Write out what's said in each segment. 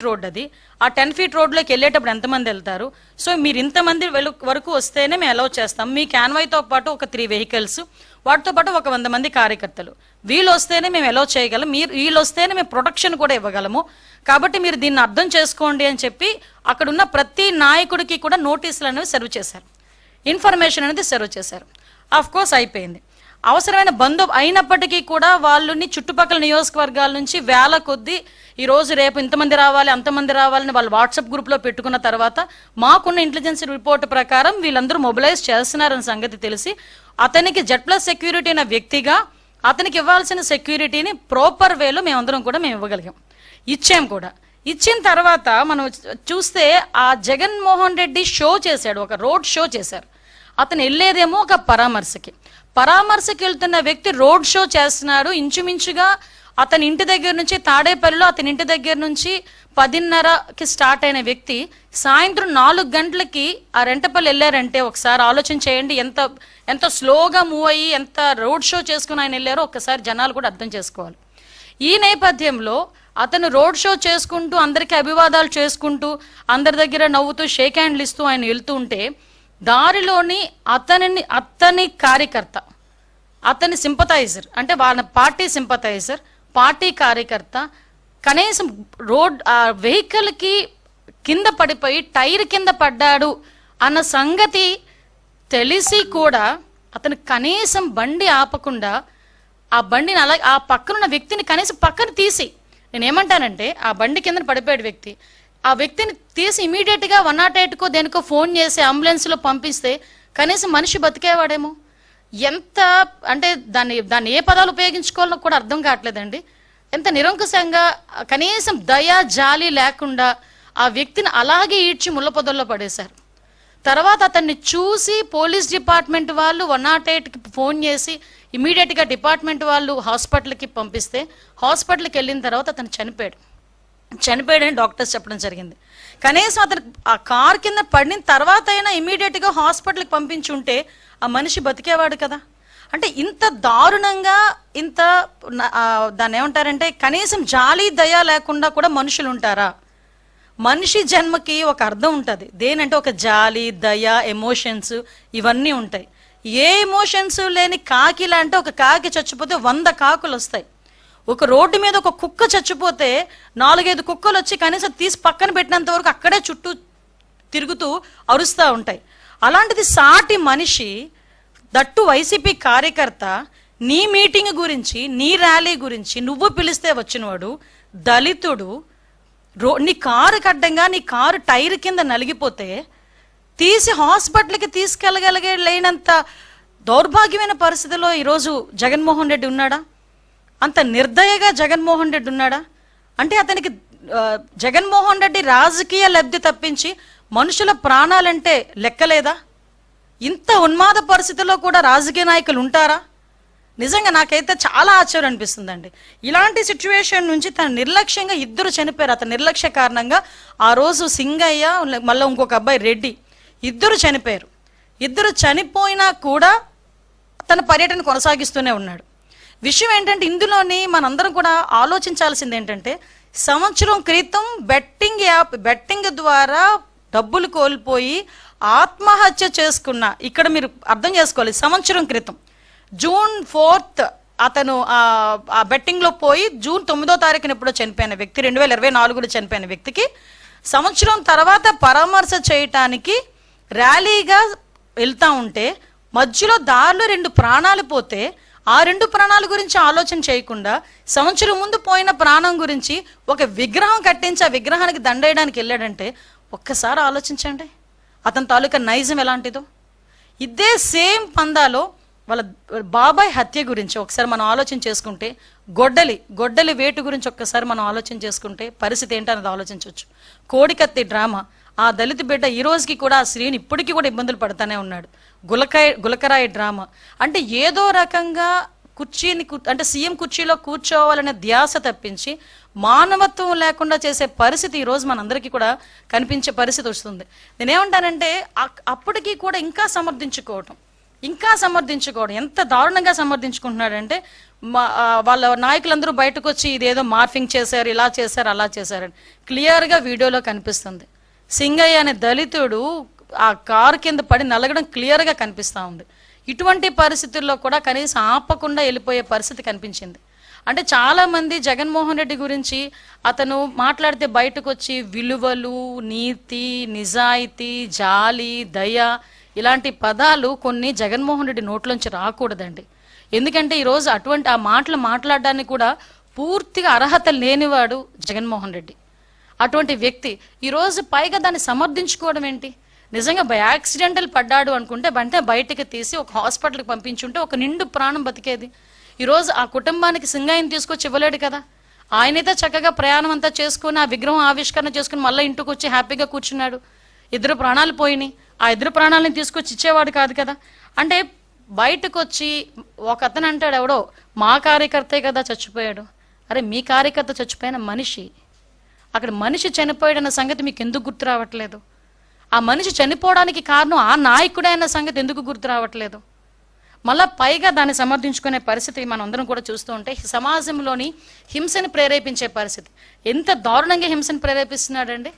Road అది. ఆ 10 feet రోడ్లోకి వెళ్ళేటప్పుడు ఎంతమంది వెళ్తారు? సో మీరు ఇంతమంది వరకు వస్తేనే మేము అలౌ చేస్తాం. మీ క్యాన్వాయ్తో పాటు ఒక 3 వెహికల్స్, వాటితో పాటు ఒక 100 మంది కార్యకర్తలు, వీళ్ళు వస్తేనే మేము అలౌ చేయగలం, మీరు వీళ్ళు వస్తేనే మేము ప్రొటెక్షన్ కూడా ఇవ్వగలము. కాబట్టి మీరు దీన్ని అర్థం చేసుకోండి అని చెప్పి అక్కడ ఉన్న ప్రతి నాయకుడికి కూడా నోటీసులు అనేవి సర్వ్ చేశారు, ఇన్ఫర్మేషన్ అనేది సర్వ్ చేశారు. ఆఫ్ కోర్స్ అయిపోయింది. అవసరమైన అయినప్పటికీ కూడా వాళ్ళని చుట్టుపక్కల నియోజకవర్గాల నుంచి వేల కొద్దీ ఈరోజు రేపు ఇంతమంది రావాలి అంతమంది రావాలని వాళ్ళు వాట్సాప్ గ్రూప్లో పెట్టుకున్న తర్వాత మాకున్న ఇంటెలిజెన్స్ రిపోర్ట్ ప్రకారం వీళ్ళందరూ మొబిలైజ్ చేస్తున్నారన్న సంగతి తెలిసి అతనికి Z+ సెక్యూరిటీ అనే వ్యక్తిగా అతనికి ఇవ్వాల్సిన సెక్యూరిటీని ప్రాపర్ వేలో మేమందరం కూడా మేము ఇవ్వగలిగాం, ఇచ్చాం కూడా. ఇచ్చిన తర్వాత మనం చూస్తే ఆ జగన్మోహన్ రెడ్డి షో చేశాడు, ఒక రోడ్ షో చేశారు. అతను వెళ్ళేదేమో ఒక పరామర్శకి వెళ్తున్న వ్యక్తి రోడ్ షో చేస్తున్నాడు. ఇంచుమించుగా అతని ఇంటి దగ్గర నుంచి తాడేపల్లిలో అతని ఇంటి దగ్గర నుంచి 10:30కి స్టార్ట్ అయిన వ్యక్తి సాయంత్రం 4 గంటలకి ఆ రెంటపల్లి వెళ్ళారంటే ఒకసారి ఆలోచన చేయండి, ఎంత స్లోగా మూవ్ అయ్యి ఎంత రోడ్ షో చేసుకుని ఆయన వెళ్ళారో ఒక్కసారి జనాలు కూడా అర్థం చేసుకోవాలి. ఈ నేపథ్యంలో అతను రోడ్ షో చేసుకుంటూ అందరికీ అభివాదాలు చేసుకుంటూ అందరి దగ్గర నవ్వుతూ షేక్ హ్యాండ్లు ఇస్తూ ఆయన వెళ్తూ ఉంటే దారిలోని అతని కార్యకర్త, అతని సింపథైజర్, అంటే వాళ్ళ పార్టీ సింపథైజర్, పార్టీ కార్యకర్త కనీసం వెహికల్కి కింద పడిపోయి టైర్ కింద పడ్డాడు అన్న సంగతి తెలిసి కూడా అతను కనీసం బండి ఆపకుండా ఆ బండిని అలా ఆ పక్కనున్న వ్యక్తిని కనీసం పక్కన తీసి, నేనేమంటానంటే ఆ బండి కింద పడిపోయాడు వ్యక్తి, ఆ వ్యక్తిని తీసి ఇమీడియట్గా 108కో దేనికో ఫోన్ చేసి అంబులెన్స్లో పంపిస్తే కనీసం మనిషి బతికేవాడేమో. ఎంత అంటే దాన్ని ఏ పదాలు ఉపయోగించుకోవాలో కూడా అర్థం కావట్లేదండి. ఎంత నిరంకుశంగా కనీసం దయ జాలి లేకుండా ఆ వ్యక్తిని అలాగే ఈడ్చి ముళ్ళ పొదల్లో పడేశారు. తర్వాత అతన్ని చూసి పోలీస్ డిపార్ట్మెంట్ వాళ్ళు 108కి ఫోన్ చేసి ఇమీడియట్గా డిపార్ట్మెంట్ వాళ్ళు హాస్పిటల్కి పంపిస్తే హాస్పిటల్కి వెళ్ళిన తర్వాత అతను చనిపోయాడని డాక్టర్స్ చెప్పడం జరిగింది. కనీసం అతను ఆ కార్ కింద పడిన తర్వాత అయినా ఇమీడియట్గా హాస్పిటల్కి పంపించి ఉంటే ఆ మనిషి బతికేవాడు కదా. అంటే ఇంత దారుణంగా దాన్ని ఏమంటారంటే కనీసం జాలి దయ లేకుండా కూడా మనుషులు ఉంటారా? మనిషి జన్మకి ఒక అర్థం ఉంటుంది, దేనంటే ఒక జాలి దయ ఎమోషన్స్ ఇవన్నీ ఉంటాయి. ఏ ఎమోషన్స్ లేని కాకి లాంటి ఒక కాకి చచ్చిపోతే 100 కాకులు వస్తాయి. ఒక రోడ్డు మీద ఒక కుక్క చచ్చిపోతే 4-5 కుక్కలు వచ్చి కనీసం తీసి పక్కన పెట్టినంత వరకు అక్కడే చుట్టూ తిరుగుతూ అరుస్తూ ఉంటాయి. అలాంటిది సాటి మనిషి, దట్టు వైసీపీ కార్యకర్త, నీ మీటింగ్ గురించి నీ ర్యాలీ గురించి నువ్వు పిలిస్తే వచ్చినవాడు దళితుడు, నీ కారు కడ్డంగా నీ కారు టైర్ కింద నలిగిపోతే తీసి హాస్పిటల్కి తీసుకెళ్ళగలిగేలేనంత దౌర్భాగ్యమైన పరిస్థితిలో ఈరోజు జగన్మోహన్ రెడ్డి ఉన్నాడా? అంత నిర్దయగా జగన్మోహన్ రెడ్డి ఉన్నాడా? అంటే అతనికి జగన్మోహన్ రెడ్డి రాజకీయ లబ్ధి తప్పించి మనుషుల ప్రాణాలంటే లెక్కలేదా? ఇంత ఉన్మాద పరిస్థితిలో కూడా రాజకీయ నాయకులు ఉంటారా? నిజంగా నాకైతే చాలా ఆశ్చర్యం అనిపిస్తుందండి. ఇలాంటి సిచ్యువేషన్ నుంచి తన నిర్లక్ష్యంగా 2 చనిపోయారు. అతని నిర్లక్ష్య కారణంగా ఆ రోజు సింగయ్య మళ్ళీ ఇంకొక అబ్బాయి రెడ్డి 2 చనిపోయారు. 2 చనిపోయినా కూడా తన పర్యటన కొనసాగిస్తూనే ఉన్నాడు. విషయం ఏంటంటే ఇందులోని మనందరం కూడా ఆలోచించాల్సింది ఏంటంటే సంవత్సరం క్రితం బెట్టింగ్ ద్వారా డబ్బులు కోల్పోయి ఆత్మహత్య చేసుకున్న, ఇక్కడ మీరు అర్థం చేసుకోవాలి, సంవత్సరం క్రితం June 4th అతను ఆ బెట్టింగ్లో పోయి June 9వ తారీఖున ఎప్పుడో చనిపోయిన వ్యక్తి, 2024లో చనిపోయిన వ్యక్తికి సంవత్సరం తర్వాత పరామర్శ చేయటానికి ర్యాలీగా వెళ్తా ఉంటే మధ్యలో దారిలో 2 ప్రాణాలు పోతే ఆ 2 ప్రాణాల గురించి ఆలోచన చేయకుండా సంవత్సరం ముందు పోయిన ప్రాణం గురించి ఒక విగ్రహం కట్టించి ఆ విగ్రహానికి దండేయడానికి వెళ్ళాడంటే ఒక్కసారి ఆలోచించండి అతని తాలూకా నైజం ఎలాంటిదో. ఇదే సేమ్ పందాలో వాళ్ళ బాబాయ్ హత్య గురించి ఒకసారి మనం ఆలోచన చేసుకుంటే, గొడ్డలి వేటు గురించి ఒక్కసారి మనం ఆలోచన చేసుకుంటే పరిస్థితి ఏంటనేది ఆలోచించవచ్చు. కోడికత్తి డ్రామా, ఆ దళిత బిడ్డ ఈ రోజుకి కూడా ఆ స్త్రీని ఇప్పటికీ కూడా ఇబ్బందులు పడుతూనే ఉన్నాడు. గులకరాయి డ్రామా, అంటే ఏదో రకంగా అంటే సీఎం కుర్చీలో కూర్చోవాలనే ధ్యాస తప్పించి మానవత్వం లేకుండా చేసే పరిస్థితి ఈరోజు మనందరికీ కూడా కనిపించే పరిస్థితి వస్తుంది. నేనేమంటానంటే అప్పటికీ కూడా ఇంకా సమర్థించుకోవడం ఎంత దారుణంగా సమర్థించుకుంటున్నాడంటే వాళ్ళ నాయకులందరూ బయటకు వచ్చి ఇదేదో మార్ఫింగ్ చేశారు, ఇలా చేశారు, అలా చేశారని క్లియర్గా వీడియోలో కనిపిస్తుంది. సింగయ్య అనే దళితుడు ఆ కారు కింద పడి నలగడం క్లియర్గా కనిపిస్తూ ఉంది. ఇటువంటి పరిస్థితుల్లో కూడా కనీసం ఆపకుండా వెళ్ళిపోయే పరిస్థితి కనిపించింది. అంటే చాలామంది జగన్మోహన్ రెడ్డి గురించి అతను మాట్లాడితే బయటకు వచ్చి విలువలు, నీతి, నిజాయితీ, జాలి, దయ ఇలాంటి పదాలు కొన్ని జగన్మోహన్ రెడ్డి నోట్లోంచి రాకూడదండి. ఎందుకంటే ఈరోజు అటువంటి ఆ మాటలు మాట్లాడడానికి కూడా పూర్తిగా అర్హత లేనివాడు జగన్మోహన్ రెడ్డి. అటువంటి వ్యక్తి ఈరోజు పైగా దాన్ని సమర్థించుకోవడం ఏంటి? నిజంగా బై యాక్సిడెంటల్ పడ్డాడు అనుకుంటే వెంటనే బయటకు తీసి ఒక హాస్పిటల్కి పంపించుంటే ఒక నిండు ప్రాణం బతికేది. ఈరోజు ఆ కుటుంబానికి సింగయ్యని తీసుకొచ్చి ఇవ్వలేడు కదా. ఆయనైతే చక్కగా ప్రయాణం అంతా చేసుకుని ఆ విగ్రహం ఆవిష్కరణ చేసుకుని మళ్ళీ ఇంటికి వచ్చి హ్యాపీగా కూర్చున్నాడు. 2 ప్రాణాలు పోయినాయి. ఆ 2 ప్రాణాలను తీసుకొచ్చి ఇచ్చేవాడు కాదు కదా. అంటే బయటకు వచ్చి ఒక అతను అంటాడు, ఎవడో మా కార్యకర్తే కదా చచ్చిపోయాడు. అరే మీ కార్యకర్త చచ్చిపోయిన మనిషి, అక్కడ మనిషి చనిపోయాడన్న సంగతి మీకు ఎందుకు గుర్తు రావట్లేదు? ఆ మనిషి చనిపోవడానికి కారణం ఆ నాయకుడే అన్న సంగతి ఎందుకు గుర్తు రావట్లేదు? మళ్ళా పైగా దాన్ని సమర్థించుకునే పరిస్థితి మనం అందరం కూడా చూస్తూ ఉంటే సమాజంలోని హింసని ప్రేరేపించే పరిస్థితి. ఎంత దారుణంగా హింసని ప్రేరేపిస్తున్నాడండి.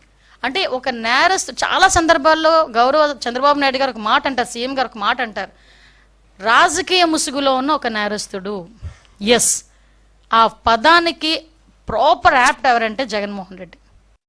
అంటే ఒక నేరస్తు చాలా సందర్భాల్లో గౌరవ చంద్రబాబు నాయుడు గారు ఒక మాట అంటారు, సీఎం గారు ఒక మాట అంటారు, రాజకీయ ముసుగులో ఉన్న ఒక నేరస్తుడు. ఎస్, ఆ పదానికి ప్రాపర్ యాప్ట్ ఎవరంటే జగన్మోహన్ రెడ్డి.